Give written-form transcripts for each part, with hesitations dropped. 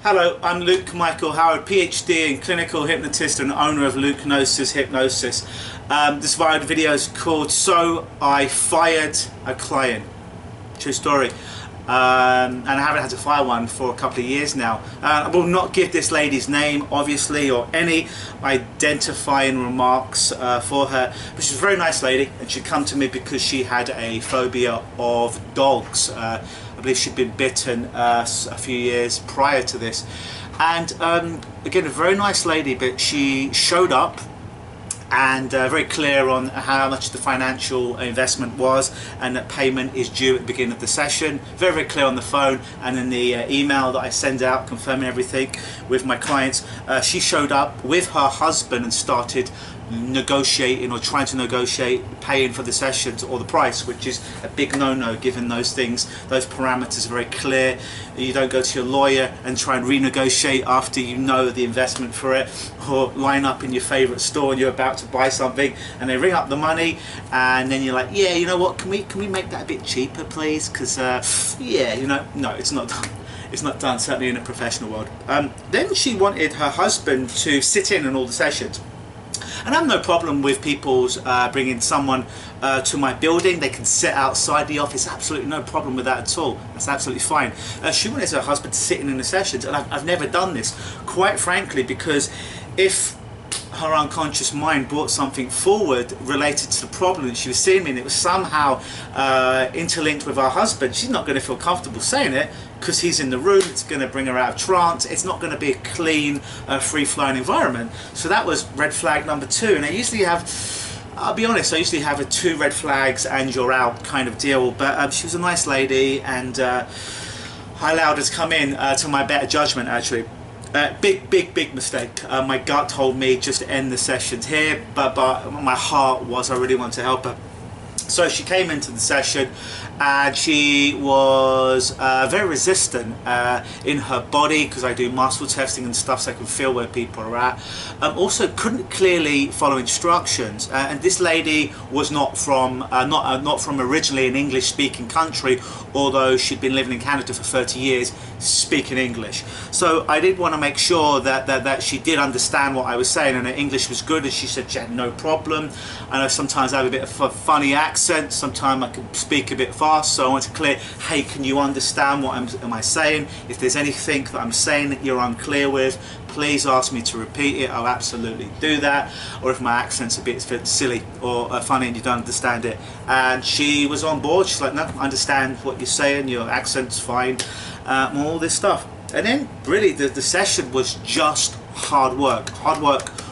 Hello, I'm Luke Michael Howard, Ph.D. in clinical hypnotist and owner of Hypnosis. This video is called So I Fired a Client. True story. And I haven't had to fire one for a couple of years now. I will not give this lady's name, obviously, or any identifying remarks for her, but she's a very nice lady, and she'd come to me because she had a phobia of dogs. I believe she'd been bitten a few years prior to this, and again, a very nice lady, but she showed up and very clear on how much the financial investment was, and that payment is due at the beginning of the session. Very, very clear on the phone and in the email that I send out confirming everything with my clients. She showed up with her husband and started negotiating or trying to negotiate paying for the sessions or the price, which is a big no-no given those things. Those parameters are very clear. You don't go to your lawyer and try and renegotiate after you know the investment for it, or line up in your favorite store and you're about to buy something and they ring up the money and then you're like, yeah, you know what, can we make that a bit cheaper please, because yeah, you know, no, it's not done. It's not done, certainly in a professional world. Then she wanted her husband to sit in on all the sessions. And I have no problem with people bringing someone to my building. They can sit outside the office, absolutely no problem with that at all. That's absolutely fine. She wanted her husband to sit in the sessions, and I've never done this, quite frankly, because if her unconscious mind brought something forward related to the problem that she was seeing me, and it was somehow interlinked with her husband, she's not going to feel comfortable saying it because he's in the room. It's going to bring her out of trance. It's not going to be a clean, free-flowing environment. So that was red flag number 2. And I usually have, I'll be honest, I usually have a 2 red flags and you're out kind of deal. But she was a nice lady, and I allowed her to come in to my better judgment, actually. Big mistake. My gut told me just to end the sessions here, but my heart was I really wanted to help her. So she came into the session and she was very resistant in her body, because I do muscle testing and stuff so I can feel where people are at. Also couldn't clearly follow instructions, and this lady was not from originally an English speaking country, although she'd been living in Canada for 30 years speaking English. So I did want to make sure that she did understand what I was saying, and her English was good, and she said she had no problem. I know sometimes I have a bit of a funny accent, sometimes I can speak a bit fast, so I want to clear, hey, can you understand what am I saying? If there's anything that I'm saying that you're unclear with, please ask me to repeat it. I'll absolutely do that. Or if my accent's a bit silly or funny and you don't understand it. And she was on board. She's like, no, I understand what you're saying, your accent's fine, all this stuff. And then really the session was just hard work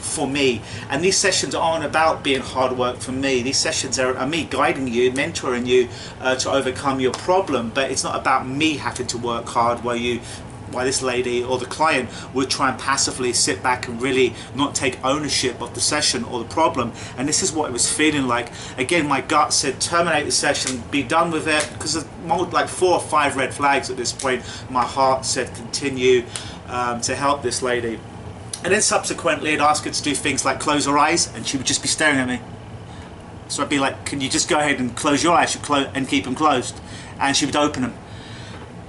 for me. And these sessions aren't about being hard work for me. These sessions are me guiding you, mentoring you to overcome your problem. But it's not about me having to work hard while this lady or the client would try and passively sit back and really not take ownership of the session or the problem. And this is what it was feeling like. Again, my gut said terminate the session, be done with it, because there's like 4 or 5 red flags at this point. My heart said continue to help this lady. And then subsequently I'd ask her to do things like close her eyes, and she would just be staring at me. So I'd be like, can you just go ahead and close your eyes and keep them closed? And she would open them.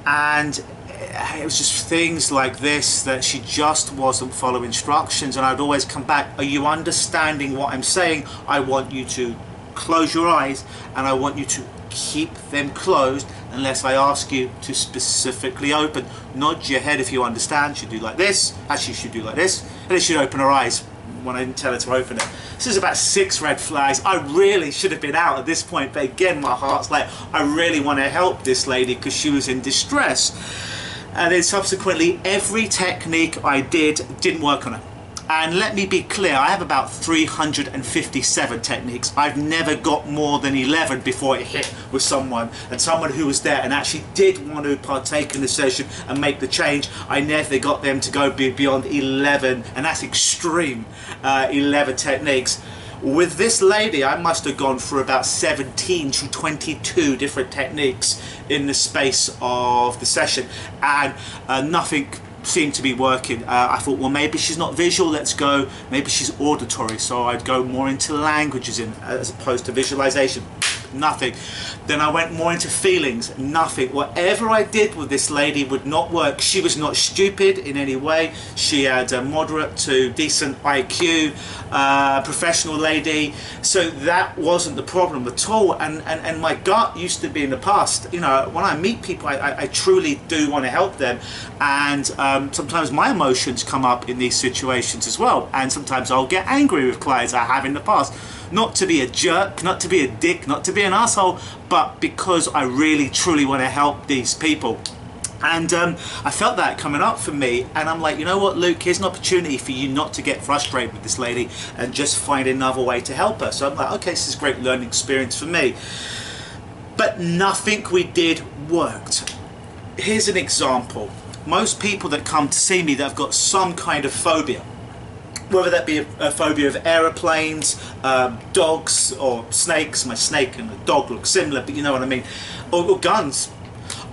And it was just things like this that she just wasn't following instructions. And I'd always come back, are you understanding what I'm saying? I want you to close your eyes, and I want you to keep them closed unless I ask you to specifically open. Nod your head if you understand. She'd do like this. Actually, she'd do like this, and then she'd open her eyes when I didn't tell her to open it. This is about 6 red flags. I really should have been out at this point, but again, my heart's like, I really want to help this lady because she was in distress. And then subsequently, every technique I didn't work on her. And let me be clear, I have about 357 techniques. I've never got more than 11 before it hit with someone. And someone who was there and actually did want to partake in the session and make the change, I never got them to go beyond 11, and that's extreme, 11 techniques. With this lady, I must have gone through about 17 to 22 different techniques in the space of the session, and nothing seemed to be working. I thought, well, maybe she's not visual, let's go, maybe she's auditory. So I'd go more into languages as opposed to visualization. nothing. Then I went more into feelings, nothing. Whatever I did with this lady would not work. She was not stupid in any way. She had a moderate to decent IQ, professional lady, so that wasn't the problem at all. And my gut used to be in the past, you know, when I meet people, I truly do want to help them, and sometimes my emotions come up in these situations as well, and sometimes I'll get angry with clients. I have in the past, not to be a jerk, not to be a dick, not to be an asshole, but because I really truly want to help these people. And I felt that coming up for me, and I'm like, you know what, Luke, here's an opportunity for you not to get frustrated with this lady and just find another way to help her. So I'm like, okay, this is a great learning experience for me. But nothing we did worked. Here's an example. Most people that come to see me that have got some kind of phobia, whether that be a phobia of aeroplanes, dogs or snakes. My snake and the dog look similar, but you know what I mean, or guns.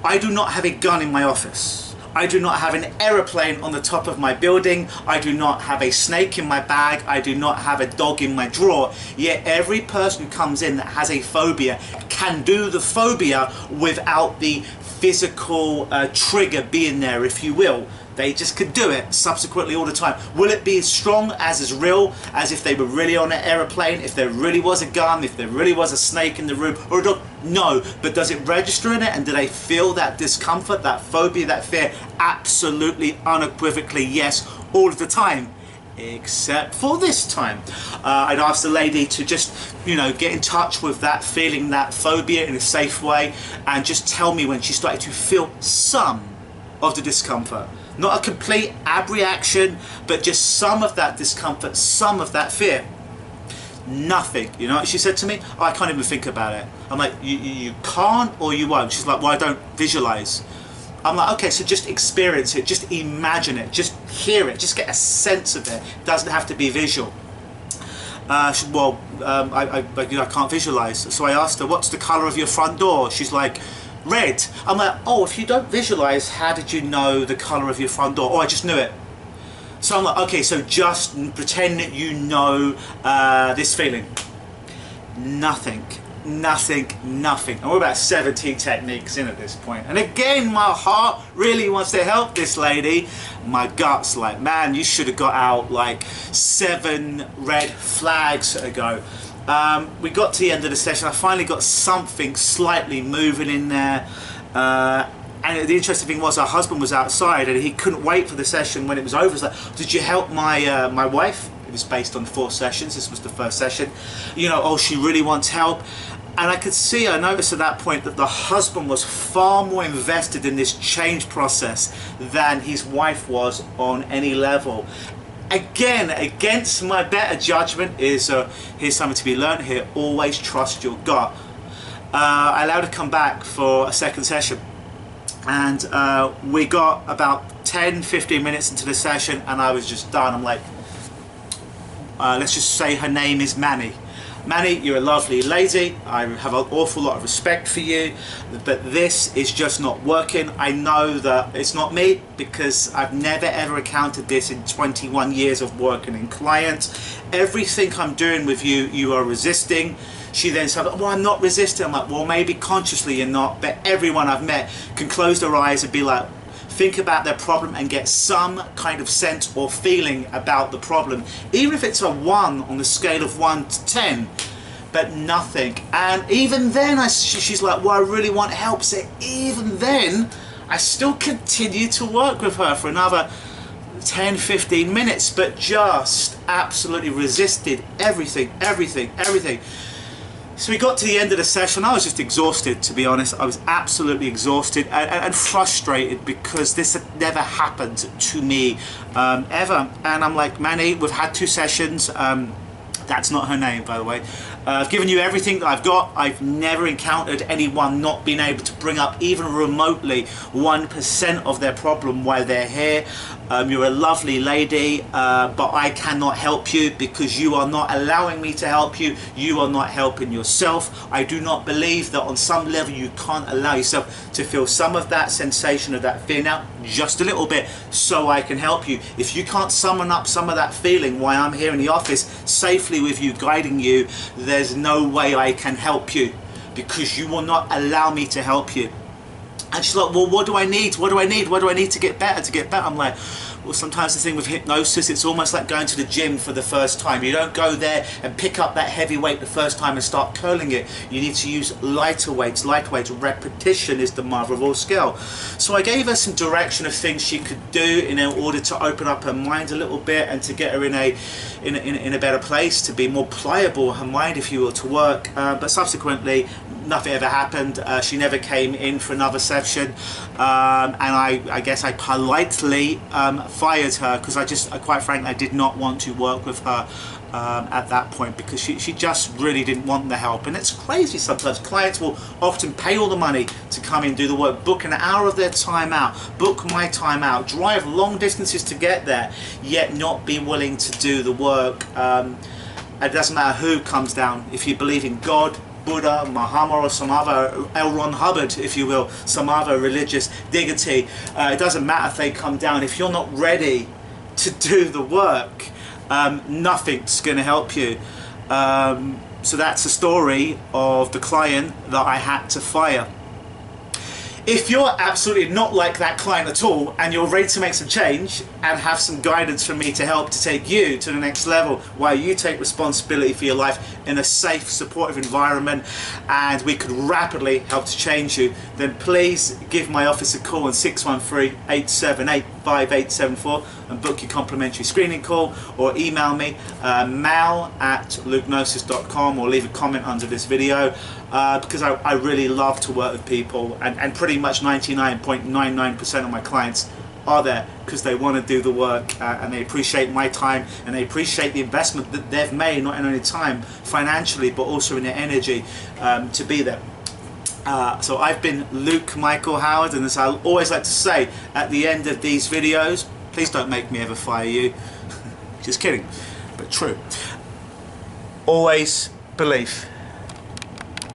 I do not have a gun in my office. I do not have an aeroplane on the top of my building. I do not have a snake in my bag. I do not have a dog in my drawer. Yet every person who comes in that has a phobia can do the phobia without the physical trigger being there, if you will. They just could do it subsequently all the time. Will it be as strong, as real as if they were really on an aeroplane, if there really was a gun, if there really was a snake in the room, or a dog? No. But does it register in it, and do they feel that discomfort, that phobia, that fear? Absolutely, unequivocally yes, all of the time. Except for this time. I'd asked the lady to just, you know, get in touch with that feeling, that phobia in a safe way, and just tell me when she started to feel some of the discomfort. Not a complete abreaction, but just some of that discomfort, some of that fear. Nothing. You know what she said to me? Oh, I can't even think about it. I'm like, you can't or you won't? She's like, well, I don't visualize. I'm like, okay, so just experience it, just imagine it, just hear it, just get a sense of it. It doesn't have to be visual. She said, well, I can't visualize. So I asked her, what's the color of your front door? She's like, red. I'm like, oh, if you don't visualize, how did you know the color of your front door? Oh, I just knew it. So I'm like, okay, so just pretend that you know this feeling. Nothing. Nothing. And we're about 17 techniques in at this point. And again, my heart really wants to help this lady. My gut's like, man, you should have got out like 7 red flags ago. We got to the end of the session. I finally got something slightly moving in there. And the interesting thing was, her husband was outside and he couldn't wait for the session when it was over. He's like, did you help my my wife? It was based on 4 sessions. This was the first session. You know, oh, she really wants help. And I noticed at that point that the husband was far more invested in this change process than his wife was on any level. Again, against my better judgment, is here's something to be learned here: always trust your gut. I allowed her to come back for a second session, and we got about 10-15 minutes into the session and I was just done. I'm like, let's just say her name is Manny. Manny, you're a lovely lady. I have an awful lot of respect for you, but this is just not working. I know that it's not me because I've never ever encountered this in 21 years of working in clients. Everything I'm doing with you, you are resisting. She then said, well, I'm not resisting. I'm like, well, maybe consciously you're not, but everyone I've met can close their eyes and be like, think about their problem and get some kind of sense or feeling about the problem, even if it's a 1 on the scale of 1 to 10, but nothing. And even then, she's like, well, I really want help. So even then, I still continued to work with her for another 10-15 minutes, but just absolutely resisted everything. So we got to the end of the session. I was just exhausted, to be honest. I was absolutely exhausted and frustrated because this had never happened to me ever. And I'm like, Manny, we've had 2 sessions. That's not her name, by the way. I've given you everything that I've got. I've never encountered anyone not being able to bring up even remotely 1% of their problem while they're here. You're a lovely lady, but I cannot help you because you are not allowing me to help you. You are not helping yourself. I do not believe that on some level you can't allow yourself to feel some of that sensation of that fear now, just a little bit, so I can help you. If you can't summon up some of that feeling while I'm here in the office safely with you, guiding you, there's no way I can help you. because you will not allow me to help you. And she's like, well, what do I need? What do I need? What do I need to get better? I'm like, well, sometimes the thing with hypnosis, it's almost like going to the gym for the first time. You don't go there and pick up that heavy weight the first time and start curling it. You need to use lighter weights. Repetition is the mother of all skill. So I gave her some direction of things she could do in order to open up her mind a little bit and to get her in a better place, to be more pliable, her mind, if you will, to work. But subsequently, nothing ever happened. She never came in for another session, and I guess I politely fired her, because quite frankly, I did not want to work with her at that point, because she just really didn't want the help. And it's crazy sometimes. Clients will often pay all the money to come in, do the work, book an hour of their time out, book my time out, drive long distances to get there, yet not be willing to do the work. It doesn't matter who comes down. If you believe in God, Buddha, Muhammad, or some other L. Ron Hubbard, if you will, some other religious deity, it doesn't matter if they come down. If you're not ready to do the work, nothing's going to help you. So that's the story of the client that I had to fire. If you're absolutely not like that client at all, and you're ready to make some change and have some guidance from me to help to take you to the next level, while you take responsibility for your life in a safe, supportive environment, and we could rapidly help to change you, then please give my office a call on 613-878-5874 and book your complimentary screening call, or email me mal@lukenosis.com, or leave a comment under this video, because I really love to work with people, and pretty much 99.99% of my clients are there because they want to do the work, and they appreciate my time, and they appreciate the investment that they've made, not only time financially but also in their energy, to be there. So I've been Luke Michael Howard, and as I always like to say at the end of these videos, please don't make me ever fire you. Just kidding, but true. Always believe.